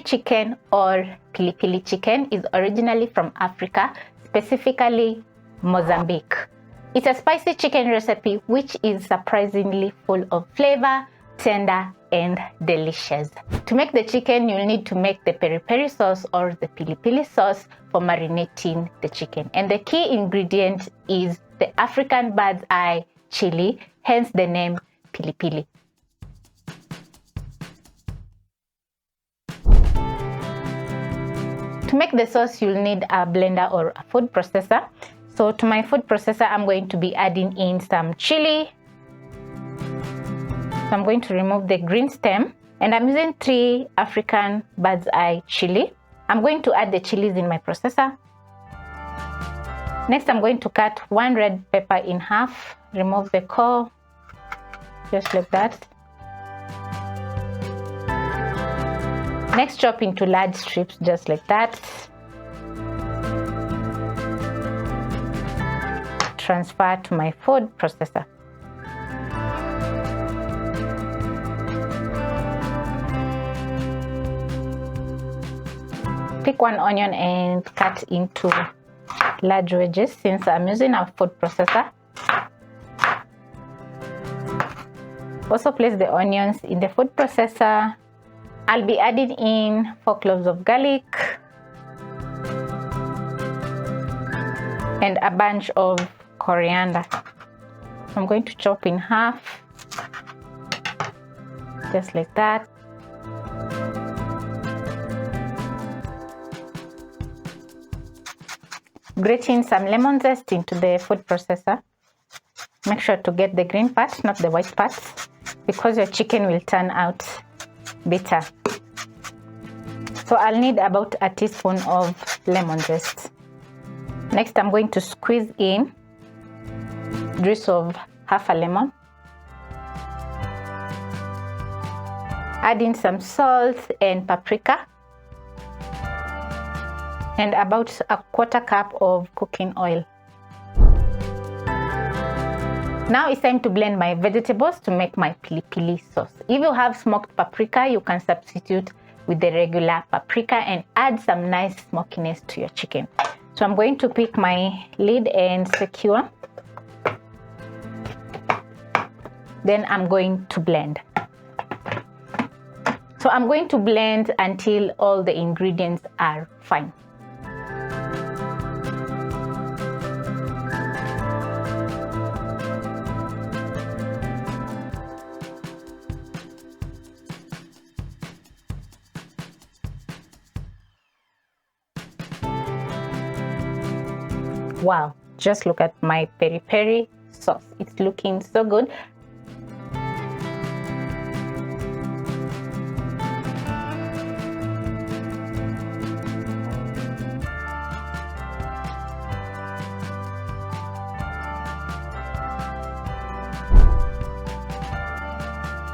chicken or Pili Pili chicken is originally from Africa, specifically Mozambique. It's a spicy chicken recipe which is surprisingly full of flavor, tender and delicious. To make the chicken, you'll need to make the peri peri sauce or the Pili Pili sauce for marinating the chicken. And the key ingredient is the African bird's eye chili, hence the name Pili Pili. To make the sauce, you'll need a blender or a food processor. So to my food processor, I'm going to be adding in some chili. So I'm going to remove the green stem, and I'm using 3 African bird's eye chili. I'm going to add the chilies in my processor. Next, I'm going to cut 1 red pepper in half, remove the core, just like that. Next, chop into large strips, just like that. Transfer to my food processor. Pick 1 onion and cut into large wedges since I'm using a food processor. Also place the onions in the food processor. I'll be adding in 4 cloves of garlic and a bunch of coriander. I'm going to chop in half, just like that. Grate in some lemon zest into the food processor. Make sure to get the green part, not the white parts, because your chicken will turn out bitter. So I'll need about a teaspoon of lemon zest. Next, I'm going to squeeze in juice of half a lemon. Add in some salt and paprika. And about a 1/4 cup of cooking oil. Now it's time to blend my vegetables to make my Pili Pili sauce. If you have smoked paprika, you can substitute with the regular paprika and add some nice smokiness to your chicken. So I'm going to pick my lid and secure. Then I'm going to blend. So I'm going to blend until all the ingredients are fine. Wow, just look at my peri peri sauce. It's looking so good.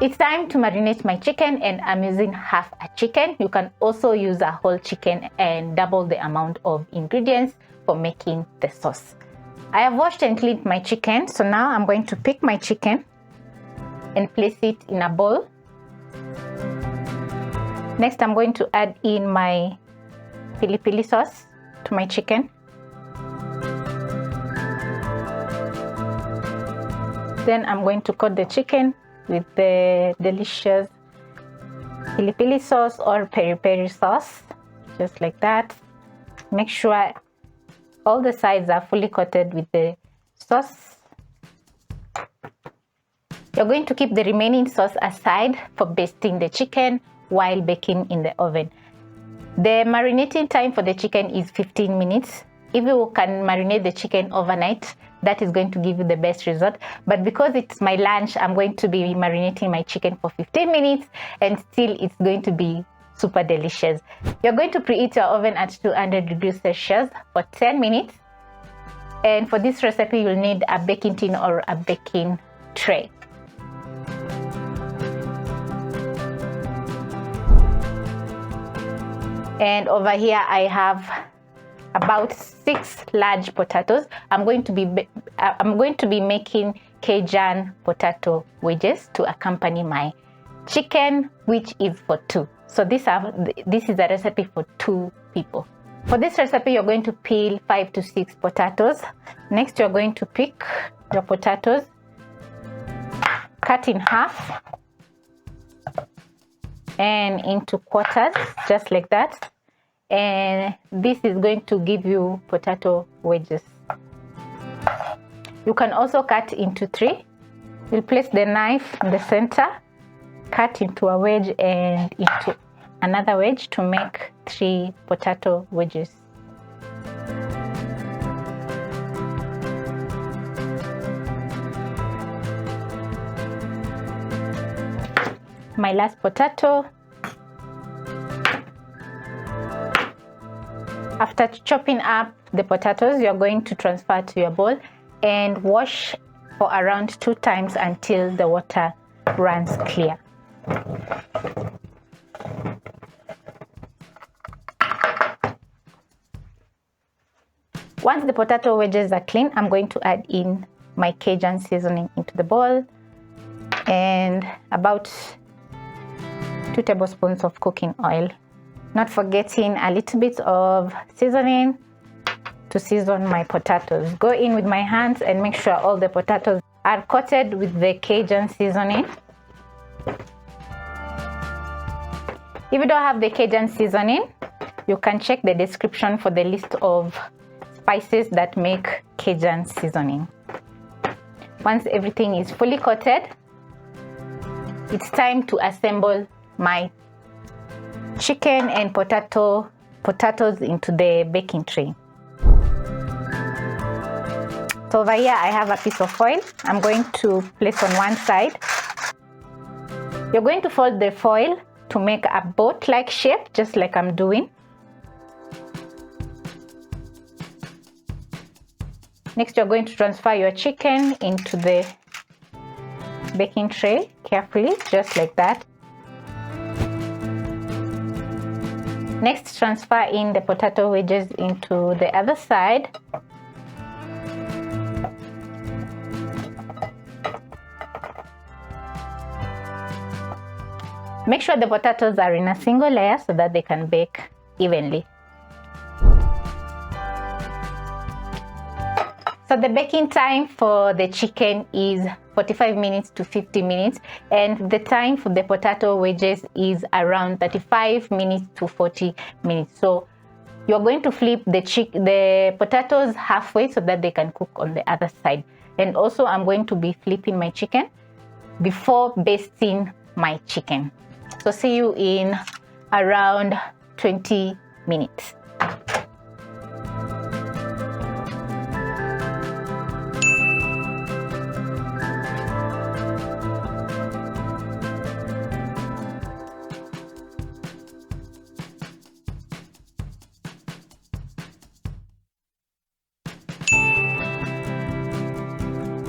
It's time to marinate my chicken, and I'm using half a chicken. You can also use a whole chicken and double the amount of ingredients for making the sauce. I have washed and cleaned my chicken, so now I'm going to pick my chicken and place it in a bowl. Next, I'm going to add in my Pili Pili sauce to my chicken. Then I'm going to coat the chicken with the delicious Pili Pili sauce or peri peri sauce, just like that. Make sure all the sides are fully coated with the sauce. You're going to keep the remaining sauce aside for basting the chicken while baking in the oven. The marinating time for the chicken is 15 minutes. If you can marinate the chicken overnight, that is going to give you the best result. But because it's my lunch, I'm going to be marinating my chicken for 15 minutes and still it's going to be super delicious. You're going to preheat your oven at 200 degrees Celsius for 10 minutes. And for this recipe, you'll need a baking tin or a baking tray. And over here, I have about 6 large potatoes. I'm going to be making Cajun potato wedges to accompany my chicken, which is for 2. So this is a recipe for 2 people. For this recipe, you're going to peel 5 to 6 potatoes. Next, you're going to pick your potatoes, cut in half and into quarters, just like that. And this is going to give you potato wedges. You can also cut into 3. You'll place the knife in the center, cut into a wedge and into another wedge to make 3 potato wedges. My last potato. After chopping up the potatoes, you're going to transfer to your bowl and wash for around 2 times until the water runs clear. Once the potato wedges are clean, I'm going to add in my Cajun seasoning into the bowl and about 2 tablespoons of cooking oil. Not forgetting a little bit of seasoning to season my potatoes. Go in with my hands and make sure all the potatoes are coated with the Cajun seasoning. If you don't have the Cajun seasoning, you can check the description for the list of spices that make Cajun seasoning. Once everything is fully coated, it's time to assemble my chicken and potatoes into the baking tray. So over here I have a piece of foil. I'm going to place on one side. You're going to fold the foil to make a boat-like shape, just like I'm doing. Next, you're going to transfer your chicken into the baking tray carefully, just like that. Next, transfer in the potato wedges into the other side. Make sure the potatoes are in a single layer so that they can bake evenly. So the baking time for the chicken is 45 minutes to 50 minutes, and the time for the potato wedges is around 35 minutes to 40 minutes. So you're going to flip the potatoes halfway so that they can cook on the other side. And also I'm going to be flipping my chicken before basting my chicken. So see you in around 20 minutes.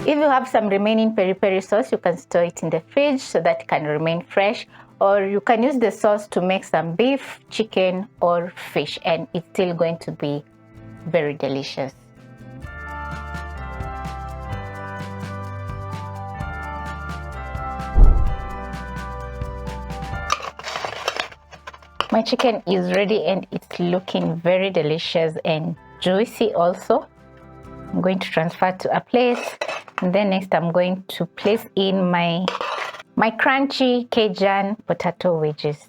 If you have some remaining peri peri sauce, you can store it in the fridge so that it can remain fresh, or you can use the sauce to make some beef, chicken, or fish, and it's still going to be very delicious. My chicken is ready and it's looking very delicious and juicy also. I'm going to transfer to a plate. And then next I'm going to place in my crunchy Cajun potato wedges.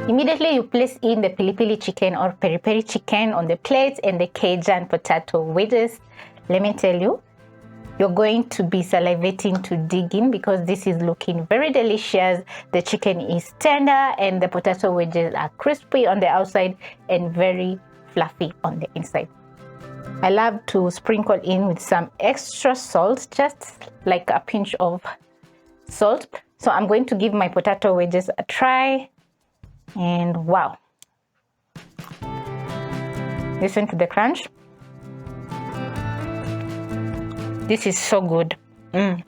Immediately you place in the Pili Pili chicken or peri peri chicken on the plate and the Cajun potato wedges. Let me tell you, you're going to be salivating to dig in because this is looking very delicious. The chicken is tender and the potato wedges are crispy on the outside and very fluffy on the inside. I love to sprinkle in with some extra salt, just like a pinch of salt. So I'm going to give my potato wedges a try, and wow, listen to the crunch. This is so good. You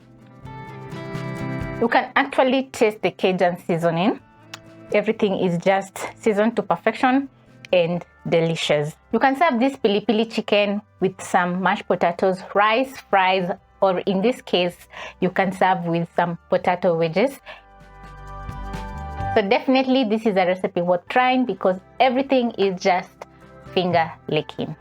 can actually taste the Cajun seasoning. Everything is just seasoned to perfection and delicious. You can serve this Pili Pili chicken with some mashed potatoes, rice, fries, or in this case, you can serve with some potato wedges. So definitely this is a recipe worth trying because everything is just finger licking.